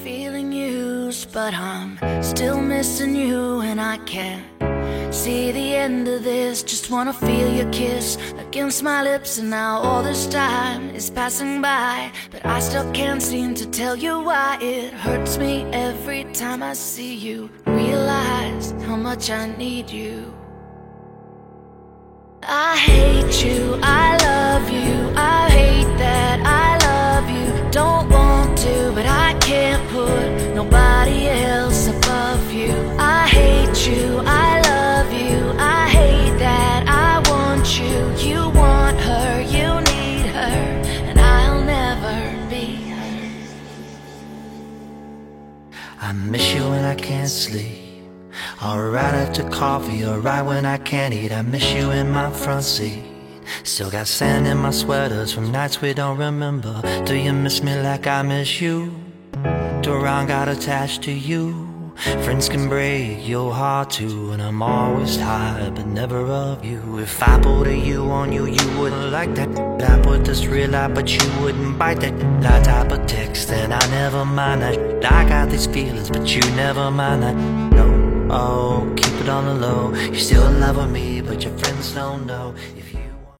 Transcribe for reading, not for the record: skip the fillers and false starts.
Feeling used, but I'm still missing you, and I can't see the end of this. Just wanna feel your kiss against my lips, and now all this time is passing by, but I still can't seem to tell you why. It hurts me every time I see you, realize how much I need you. I hate you, I love you, I hate that I love you. Don't want to, but I can't put nobody else above you. I hate you, I love you, I hate that I want you. You want her, you need her, and I'll never be her. I miss you when I can't sleep, or right after coffee, or right when I can't eat. I miss you in my front seat. Still got sand in my sweaters from nights we don't remember. Do you miss me like I miss you? Do wrong got attached to you? Friends can break your heart too, and I'm always tired, but never of you. If I put a you on you, you wouldn't like that. I put this real out, but you wouldn't bite that. I type a text and I never mind that. I got these feelings, but you never mind that. No, oh, keep it on the low. You're still in love with me, but your friends don't know. If you